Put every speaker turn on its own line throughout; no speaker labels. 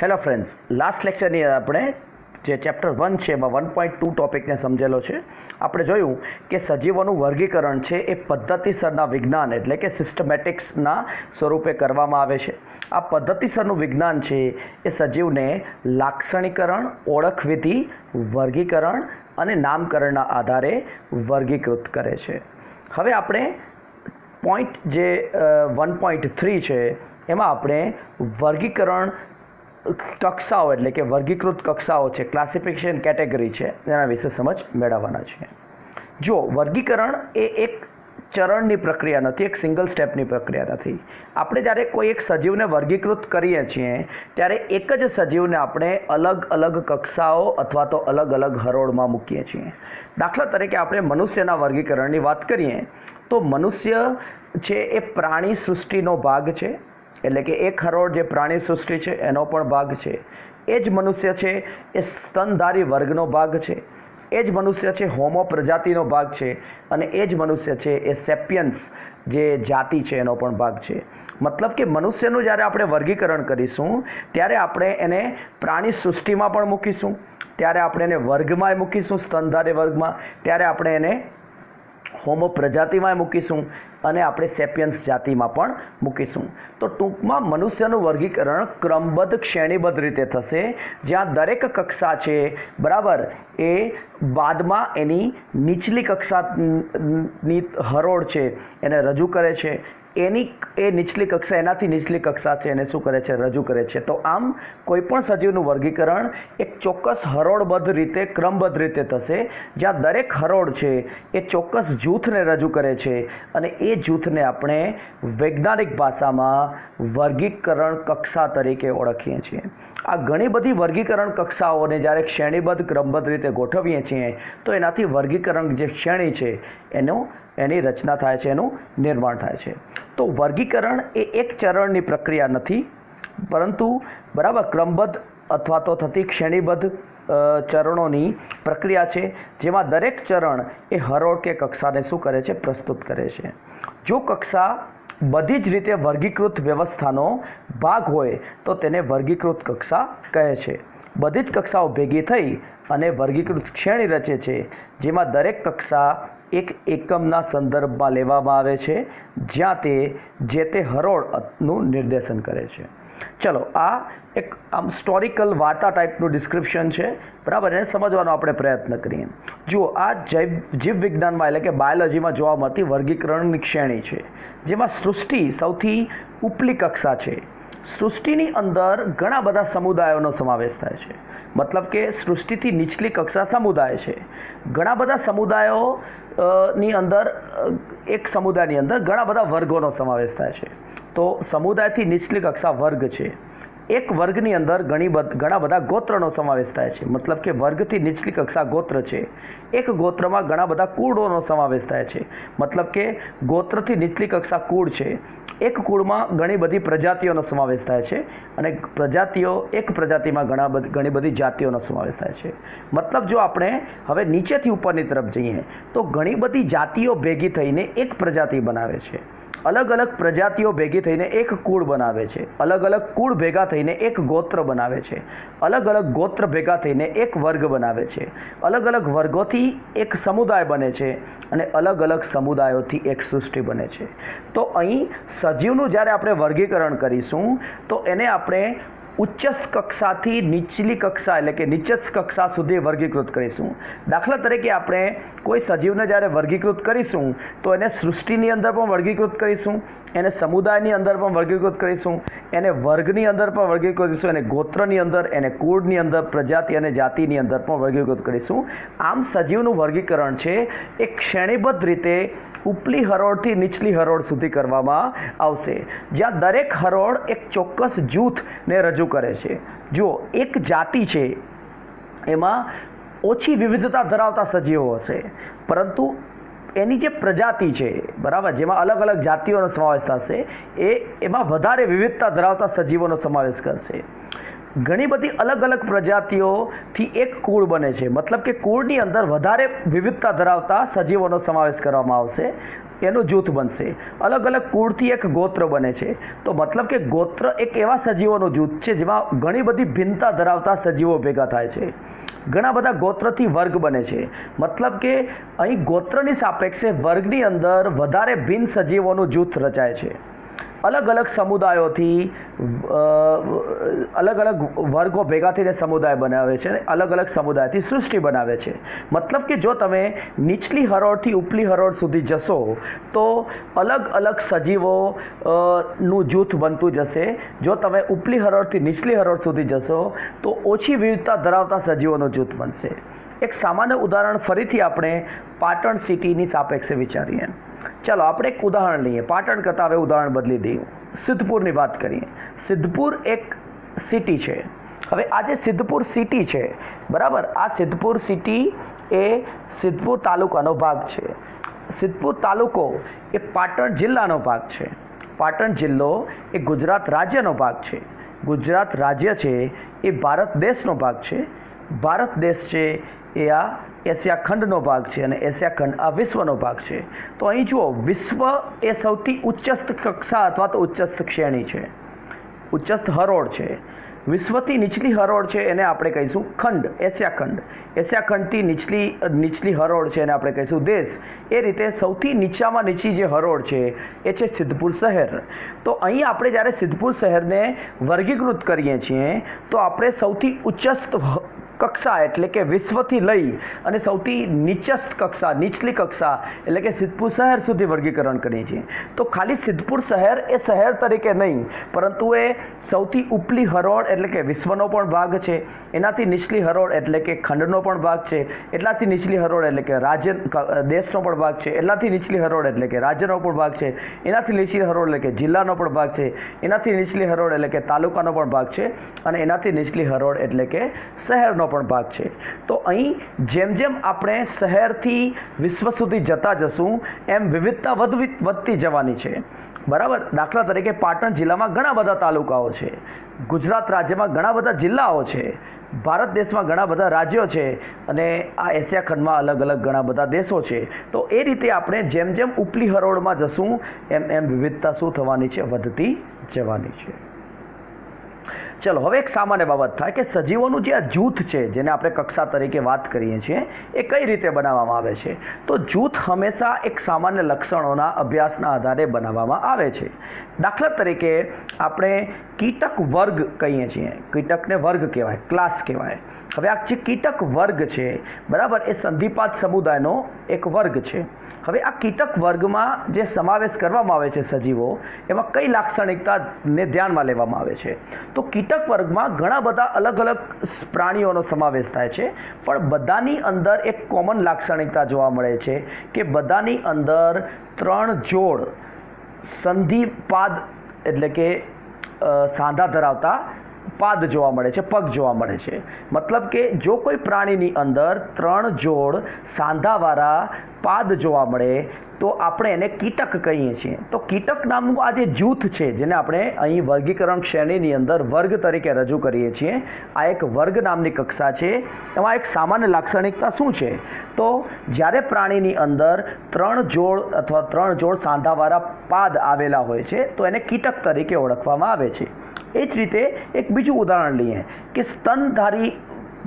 Hello friends, last લેક્ચરની આપણે જે chapter 1 છે એમાં 1.2 ટોપિકને સમજેલો છે. આપણે જોયું કે સજીવોનું વર્ગીકરણ છે એ પદ્ધતિસરના વિજ્ઞાન એટલે કે સિસ્ટમેટિક્સના સ્વરૂપે કરવામાં આવે છે. આ પદ્ધતિસરનું વિજ્ઞાન છે એ સજીવને લાક્ષણિકરણ, ઓળખવિધિ, વર્ગીકરણ અને નામકરણના આધારે વર્ગીકૃત કરે છે. હવે આપણે પોઈન્ટ જે 1.3 છે એમાં આપણે વર્ગીકરણ કક્ષાઓ એટલે કે વર્ગીકૃત કક્ષાઓ છે, ક્લાસિફિકેશન કેટેગરી છે, એના વિશે સમજ મેળવવાના છે. જો વર્ગીકરણ એ એક ચરણની પ્રક્રિયા નથી, એક સિંગલ સ્ટેપની પ્રક્રિયા નથી. આપણે જ્યારે કોઈ એક સજીવને વર્ગીકૃત કરીએ છીએ ત્યારે એક જ સજીવને આપણે અલગ અલગ કક્ષાઓ અથવા તો અલગ અલગ હરોળમાં મૂકીએ છીએ. દાખલા તરીકે આપણે મનુષ્યના વર્ગીકરણની વાત કરીએ તો મનુષ્ય છે એ પ્રાણી સૃષ્ટિનો ભાગ છે, એટલે કે એક હરોળ જે પ્રાણી સૃષ્ટિ છે એનો પણ ભાગ છે. એ જ મનુષ્ય છે એ સ્તનધારી વર્ગનો ભાગ છે. એ જ મનુષ્ય છે હોમો પ્રજાતિનો ભાગ છે. અને એ જ મનુષ્ય છે એ સેપિયન્સ જે જાતિ છે એનો પણ ભાગ છે. મતલબ કે મનુષ્યનું જ્યારે આપણે વર્ગીકરણ કરીશું ત્યારે આપણે એને પ્રાણી સૃષ્ટિમાં પણ મૂકીશું, ત્યારે આપણે એને વર્ગમાં મૂકીશું, સ્તનધારી વર્ગમાં, ત્યારે આપણે એને હોમો પ્રજાતિમાં મૂકીશું અને આપણે સેપિયન્સ જાતિમાં પણ મૂકીશું. તો ટૂંકમાં મનુષ્યનું વર્ગીકરણ ક્રમબદ્ધ શ્રેણીબદ્ધ રીતે થશે, જ્યાં દરેક કક્ષા છે બરાબર એ બાદમાં એની નીચલી કક્ષાની હરોળ છે એને રજૂ કરે છે. એ નીચલી કક્ષા એનાથી નીચલી કક્ષા છે એને શું કરે છે? રજૂ કરે છે. તો આમ કોઈપણ સજીવનું વર્ગીકરણ એક ચોક્કસ હરોળબદ્ધ રીતે, ક્રમબદ્ધ રીતે થશે, જ્યાં દરેક હરોળ છે એ ચોક્કસ જૂથને રજૂ કરે છે અને એ જૂથને આપણે વૈજ્ઞાનિક ભાષામાં વર્ગીકરણ કક્ષા તરીકે ઓળખીએ છીએ. આ ઘણી બધી વર્ગીકરણ કક્ષાઓને જ્યારે શ્રેણીબદ્ધ ક્રમબદ્ધ રીતે ગોઠવીએ છીએ તો એનાથી વર્ગીકરણ જે શ્રેણી છે એની રચના થાય છે, એનું નિર્માણ થાય છે. તો વર્ગીકરણ એ એક ચરણની પ્રક્રિયા નથી, પરંતુ બરાબર ક્રમબદ્ધ અથવા તો થતી શ્રેણીબદ્ધ ચરણોની પ્રક્રિયા છે, જેમાં દરેક ચરણ એ હરોળ કે કક્ષાને શું કરે છે? પ્રસ્તુત કરે છે. જો કક્ષા બધી જ રીતે વર્ગીકૃત વ્યવસ્થાનો ભાગ હોય તો તેને વર્ગીકૃત કક્ષા કહે છે. બધી જ કક્ષાઓ ભેગી થઈ અને વર્ગીકૃત શ્રેણી રચે છે, જેમાં દરેક કક્ષા એક એકમના સંદર્ભમાં લેવામાં આવે છે, જ્યાં તે જે તે હરોળનું નિર્દેશન કરે છે. ચલો, આ એક આમ સ્ટોરિકલ વાર્તા ટાઈપનું ડિસ્ક્રિપ્શન છે, બરાબર. એને સમજવાનો આપણે પ્રયત્ન કરીએ. જુઓ, આ જીવ વિજ્ઞાનમાં એટલે કે બાયોલોજીમાં જોવા મળતી વર્ગીકરણની શ્રેણી છે, જેમાં સૃષ્ટિ સૌથી ઉપલી કક્ષા છે. સૃષ્ટિની અંદર ઘણા બધા સમુદાયોનો સમાવેશ થાય છે. મતલબ કે સૃષ્ટિથી નીચલી કક્ષા સમુદાય છે. ઘણા બધા સમુદાયોની અંદર, એક સમુદાયની અંદર ઘણા બધા વર્ગોનો સમાવેશ થાય છે. તો સમુદાયથી નીચલી કક્ષા વર્ગ છે. એક વર્ગની અંદર ઘણા બધા ગોત્રનો સમાવેશ થાય છે. મતલબ કે વર્ગથી નીચલી કક્ષા ગોત્ર છે. એક ગોત્રમાં ઘણા બધા કુળોનો સમાવેશ થાય છે. મતલબ કે ગોત્રથી નીચલી કક્ષા કુળ છે. એક કુળમાં ઘણી બધી પ્રજાતિઓનો સમાવેશ થાય છે અને એક પ્રજાતિમાં ઘણી બધી જાતિઓનો સમાવેશ થાય છે. મતલબ જો આપણે હવે નીચેથી ઉપરની તરફ જઈએ તો ઘણી બધી જાતિઓ ભેગી થઈને એક પ્રજાતિ બનાવે છે. અલગ અલગ પ્રજાતિઓ ભેગી થઈને એક કુળ બનાવે છે. અલગ અલગ કુળ ભેગા થઈને એક ગોત્ર બનાવે છે. અલગ અલગ ગોત્ર ભેગા થઈને એક વર્ગ બનાવે છે. અલગ અલગ વર્ગોથી એક સમુદાય બને છે અને અલગ અલગ સમુદાયોથી એક સૃષ્ટિ બને છે. તો અહીં સજીવનું જ્યારે આપણે વર્ગીકરણ કરીશું તો એને આપણે ઉચ્ચ કક્ષાથી નીચલી કક્ષા એટલે કે નીચસ્થ કક્ષા સુધી વર્ગીકૃત કરીશું. દાખલા તરીકે આપણે કોઈ સજીવને જ્યારે વર્ગીકૃત કરીશું તો એને સૃષ્ટિની અંદર પણ વર્ગીકૃત કરીશું, એને સમુદાયની અંદર પણ વર્ગીકૃત કરીશું, એને વર્ગની અંદર પણ વર્ગીકૃત કરીશું, એને ગોત્રની અંદર, એને કુળની અંદર, પ્રજાતિ અને જાતિની અંદર પણ વર્ગીકૃત કરીશું. આમ સજીવનું વર્ગીકરણ છે એક શ્રેણીબદ્ધ રીતે ઉપલી હરોળથી નીચલી હરોળ સુધી કરવામાં આવશે, જ્યાં દરેક હરોળ એક ચોક્કસ જૂથને રજૂ કરે છે. જુઓ, એક જાતિ છે એમાં ઓછી વિવિધતા ધરાવતા સજીવો હશે, પરંતુ એની જે પ્રજાતિ છે બરાબર, જેમાં અલગ અલગ જાતિઓનો સમાવેશ થશે, એમાં વધારે વિવિધતા ધરાવતા સજીવોનો સમાવેશ કરશે. ઘણી બધી અલગ અલગ પ્રજાતિઓથી એક કુળ બને છે. મતલબ કે કુળની અંદર વધારે વિવિધતા ધરાવતા સજીવોનો સમાવેશ કરવામાં આવશે એનું જૂથ બનશે. અલગ અલગ કુળથી એક ગોત્ર બને છે. તો મતલબ કે ગોત્ર એક એવા સજીવોનું જૂથ છે જેમાં ઘણી બધી ભિન્નતા ધરાવતા સજીવો ભેગા થાય છે. ઘણા બધા ગોત્રથી વર્ગ બને છે. મતલબ કે અહીં ગોત્રની સાપેક્ષે વર્ગની અંદર વધારે ભિન્ન સજીવોનું જૂથ રચાય છે. અલગ અલગ સમુદાયોથી અલગ અલગ વર્ગો ભેગા થઈને સમુદાય બનાવે છે અને અલગ અલગ સમુદાયથી સૃષ્ટિ બનાવે છે. મતલબ કે જો તમે નીચલી હરોળથી ઉપલી હરોળ સુધી જશો તો અલગ અલગ સજીવો નું જૂથ બનતું જશે. જો તમે ઉપલી હરોળથી નીચલી હરોળ સુધી જશો તો ઓછી વિવિધતા ધરાવતા સજીવોનું જૂથ બનશે. એક સામાન્ય ઉદાહરણ ફરીથી આપણે પાટણ સિટીની સાપેક્ષે વિચારીએ. ચાલો આપણે એક ઉદાહરણ લઈએ. પાટણ કરતાં હવે ઉદાહરણ બદલી દઈએ. સિદ્ધપુરની વાત કરીએ. સિદ્ધપુર એક સિટી છે. હવે આ જે સિદ્ધપુર સિટી છે, બરાબર, આ સિદ્ધપુર સિટી એ સિદ્ધપુર તાલુકાનો ભાગ છે. સિદ્ધપુર તાલુકો એ પાટણ જિલ્લાનો ભાગ છે. પાટણ જિલ્લો એ ગુજરાત રાજ્યનો ભાગ છે. ગુજરાત રાજ્ય છે એ ભારત દેશનો ભાગ છે. ભારત દેશ છે એ આ એશિયા ખંડનો ભાગ છે અને એશિયા ખંડ આ વિશ્વનો ભાગ છે. તો અહીં જુઓ, વિશ્વ એ સૌથી ઉચ્ચસ્થ કક્ષા અથવા તો ઉચ્ચસ્થ શ્રેણી છે, ઉચ્ચસ્થ હરોળ છે. વિશ્વથી નીચલી હરોળ છે એને આપણે કહીશું ખંડ, એશિયા ખંડ. એશિયા ખંડથી નીચલી હરોળ છે એને આપણે કહીશું દેશ. એ રીતે સૌથી નીચામાં નીચી જે હરોળ છે એ છે સિદ્ધપુર શહેર. તો અહીં આપણે જ્યારે સિદ્ધપુર શહેરને વર્ગીકૃત કરીએ છીએ તો આપણે સૌથી ઉચ્ચસ્થ કક્ષા એટલે કે વિશ્વથી લઈ અને સૌથી નીચસ્થ કક્ષા, નીચલી કક્ષા એટલે કે સિદ્ધપુર શહેર સુધી વર્ગીકરણ કરીએ છીએ. તો ખાલી સિદ્ધપુર શહેર એ શહેર તરીકે નહીં, પરંતુ એ સૌથી ઉપલી હરોળ એટલે કે વિશ્વનો પણ ભાગ છે. એનાથી નીચલી હરોળ એટલે કે ખંડનો પણ ભાગ છે. એટલાથી નીચલી હરોળ એટલે કે રાજ્ય દેશનો પણ ભાગ છે. એટલાથી નીચલી હરોળ એટલે કે રાજ્યનો પણ ભાગ છે. એનાથી નીચલી હરોળ એટલે કે જિલ્લાનો પણ ભાગ છે. એનાથી નીચલી હરોળ એટલે કે તાલુકાનો પણ ભાગ છે અને એનાથી નીચલી હરોળ એટલે કે શહેરનો પણ ભાગ છે. તો અહીં જેમ જેમ આપણે શહેરથી વિશ્વ સુધી જતા જશું એમ વિવિધતા વધતી જવાની છે, બરાબર. દાખલા તરીકે પાટણ જિલ્લામાં ઘણા બધા તાલુકાઓ છે. ગુજરાત રાજ્યમાં ઘણા બધા જિલ્લાઓ છે. ભારત દેશમાં ઘણા બધા રાજ્યો છે અને આ એશિયા ખંડમાં અલગ અલગ ઘણા બધા દેશો છે. તો એ રીતે આપણે જેમ જેમ ઉપલી હરોળમાં જશું એમ એમ વિવિધતા શું થવાની છે? વધતી જવાની છે. ચલો હવે એક સામાન્ય બાબત થાય કે સજીવોનું જે આ જૂથ છે જેને આપણે કક્ષા તરીકે વાત કરીએ છીએ એ કઈ રીતે બનાવવામાં આવે છે. તો જૂથ હંમેશા એક સામાન્ય લક્ષણોના અભ્યાસના આધારે બનાવવામાં આવે છે. દાખલા તરીકે આપણે કીટક વર્ગ કહીએ છીએ. કીટકને વર્ગ કહેવાય, ક્લાસ કહેવાય. હવે આ જે કીટક વર્ગ છે, બરાબર, એ સંધિપાત સમુદાયનો એક વર્ગ છે. હવે આ કીટક વર્ગમાં જે સમાવેશ કરવામાં આવે છે સજીવો, એમાં કઈ લાક્ષણિકતાને ધ્યાનમાં લેવામાં આવે છે? તો કીટક વર્ગમાં ઘણા બધા અલગ અલગ પ્રાણીઓનો સમાવેશ થાય છે, પણ બધાની અંદર એક કોમન લાક્ષણિકતા જોવા મળે છે કે બધાની અંદર 3 જોડ સંધિપાદ એટલે કે સાંધા ધરાવતા પાદ જોવા મળે છે, પગ જોવા મળે છે. મતલબ કે જો કોઈ પ્રાણીની અંદર 3 જોડ સાંધાવાળા પાદ જોવા મળે તો આપણે એને કીટક કહીએ છીએ. તો કીટક નામનું આ જે જૂથ છે જેને આપણે અહીં વર્ગીકરણ શ્રેણીની અંદર વર્ગ તરીકે રજૂ કરીએ છીએ, આ એક વર્ગ નામની કક્ષા છે. એમાં એક સામાન્ય લાક્ષણિકતા શું છે? તો જ્યારે પ્રાણીની અંદર 3 જોડ અથવા 3 જોડ સાંધાવાળા પાદ આવેલા હોય છે તો એને કીટક તરીકે ઓળખવામાં આવે છે. એ જ રીતે એક બીજું ઉદાહરણ લઈએ કે સ્તનધારી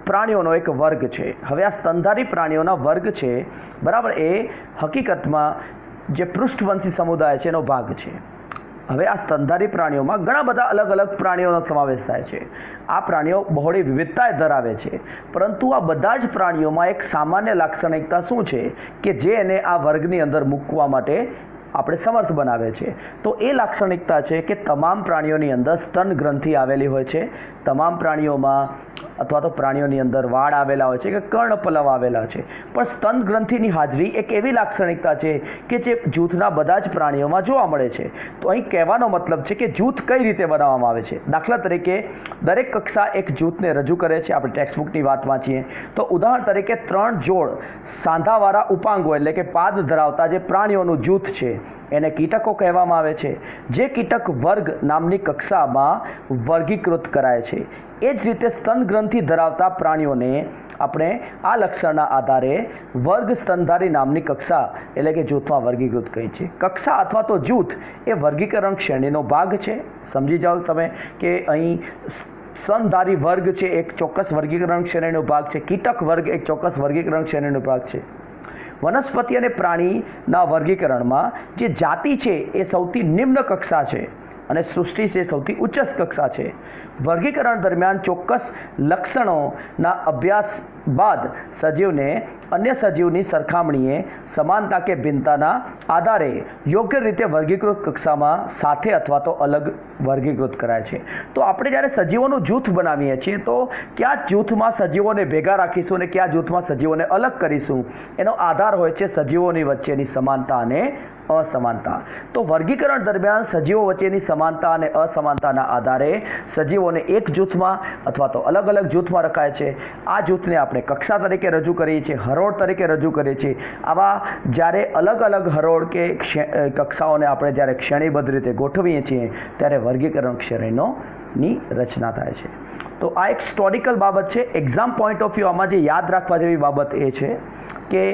પ્રાણીઓનો એક વર્ગ છે. હવે આ સ્તનધારી પ્રાણીઓના વર્ગ છે, બરાબર, એ હકીકતમાં જે પૃષ્ઠવંશી સમુદાય છે એનો ભાગ છે. હવે આ સ્તનધારી પ્રાણીઓમાં ઘણા બધા અલગ અલગ પ્રાણીઓનો સમાવેશ થાય છે. આ પ્રાણીઓ બહોળી વિવિધતા ધરાવે છે, પરંતુ આ બધા જ પ્રાણીઓમાં એક સામાન્ય લાક્ષણિકતા શું છે કે જે એને આ વર્ગની અંદર મૂકવા માટે આપણે સમર્થ બનાવે છે? તો એ લાક્ષણિકતા છે કે તમામ પ્રાણીઓની અંદર સ્તન ગ્રંથિ આવેલી હોય છે. તમામ પ્રાણીઓમાં અથવા તો પ્રાણીઓની અંદર વાળ આવેલા હોય છે કે કર્ણપલવ આવેલા છે. પણ સ્તન ગ્રંથિની હાજરી એક એવી લાક્ષણિકતા છે કે જે જૂથના બધા જ પ્રાણીઓમાં જોવા મળે છે. તો અહીં કહેવાનો મતલબ છે કે જૂથ કઈ રીતે બનાવવામાં આવે છે. દાખલા તરીકે દરેક કક્ષા એક જૂથને રજૂ કરે છે. આપણે ટેક્સ્ટબુકની વાત વાંચીએ તો ઉદાહરણ તરીકે 3 જોડ સાંધાવાળા ઉપાંગો એટલે કે પાદ ધરાવતા જે પ્રાણીઓનું જૂથ છે એને કીટકો કહેવામાં આવે છે, જે કીટક વર્ગ નામની કક્ષામાં વર્ગીકૃત કરાય છે. એ જ રીતે સ્તન ગ્રંથિ ધરાવતા પ્રાણીઓને આપણે આ લક્ષણના આધારે વર્ગ સ્તનધારી નામની કક્ષા એટલે કે જૂથમાં વર્ગીકૃત કરી છે. કક્ષા અથવા તો જૂથ એ વર્ગીકરણ શ્રેણીનો ભાગ છે. સમજી જાઓ તમે કે અહીં સ્તનધારી વર્ગ છે એક ચોક્કસ વર્ગીકરણ શ્રેણીનો ભાગ છે, કીટક વર્ગ એક ચોક્કસ વર્ગીકરણ શ્રેણીનો ભાગ છે. વનસ્પતિ અને પ્રાણીના વર્ગીકરણમાં જે જાતિ છે એ સૌથી નિમ્ન કક્ષા છે અને સૃષ્ટિ છે સૌથી ઉચ્ચ કક્ષા છે. વર્ગીકરણ દરમિયાન ચોક્કસ લક્ષણોના અભ્યાસ બાદ સજીવને અન્ય સજીવની સરખામણીએ સમાનતા કે ભિન્નતાના આધારે યોગ્ય રીતે વર્ગીકૃત કક્ષામાં સાથે અથવા તો અલગ વર્ગીકૃત કરાય છે. તો આપણે જ્યારે સજીવોનું જૂથ બનાવીએ છીએ તો કયા જૂથમાં સજીવોને ભેગા રાખીશું અને કયા જૂથમાં સજીવોને અલગ કરીશું એનો આધાર હોય છે સજીવોની વચ્ચેની સમાનતા અને અસમાનતા. તો વર્ગીકરણ દરમિયાન સજીવો વચ્ચેની સમાનતા અને અસમાનતાના આધારે સજીવોને એક જૂથમાં અથવા તો અલગ અલગ જૂથમાં રખાય છે. આ જૂથને આપણે કક્ષા તરીકે રજૂ કરીએ છીએ, હરોળ તરીકે રજૂ કરીએ છીએ. આવા જ્યારે અલગ અલગ હરોળ કે કક્ષાઓને આપણે જ્યારે શ્રેણીબદ્ધ રીતે ગોઠવીએ છીએ ત્યારે વર્ગીકરણ શ્રેણીની રચના થાય છે. તો આ એક હિસ્ટોરિકલ બાબત છે. એક્ઝામ પોઈન્ટ ઓફ વ્યૂ આમાં જે યાદ રાખવા જેવી બાબત એ છે કે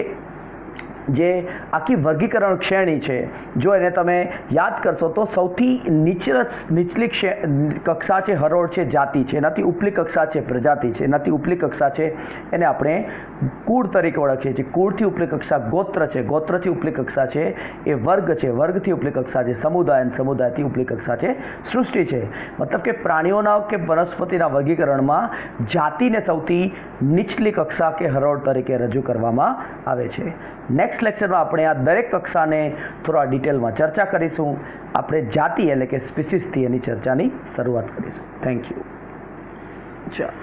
જે આખી વર્ગીકરણ શ્રેણી છે જો એને તમે યાદ કરશો તો સૌથી નીચલી કક્ષા છે હરોળ છે જાતિ છે, એનાથી ઉપલી કક્ષા છે પ્રજાતિ છે, એનાથી ઉપલી કક્ષા છે એને આપણે કુળ તરીકે ઓળખીએ છીએ. કુળથી ઉપલી કક્ષા ગોત્ર છે, ગોત્રથી ઉપલી કક્ષા છે એ વર્ગ છે, વર્ગથી ઉપલી કક્ષા છે સમુદાય અને સમુદાયથી ઉપલી કક્ષા છે સૃષ્ટિ છે. મતલબ કે પ્રાણીઓના કે વનસ્પતિના વર્ગીકરણમાં જાતિને સૌથી નીચલી કક્ષા કે હરોળ તરીકે રજૂ કરવામાં આવે છે. નેક્સ્ટ લેક્ચરમાં આપણે આ દરેક કક્ષાને થોડા ડિટેલમાં ચર્ચા કરીશું. આપણે જાતિ એટલે કે સ્પીસીસથી એની ચર્ચાની શરૂઆત કરીશું. Thank you. ચાલો.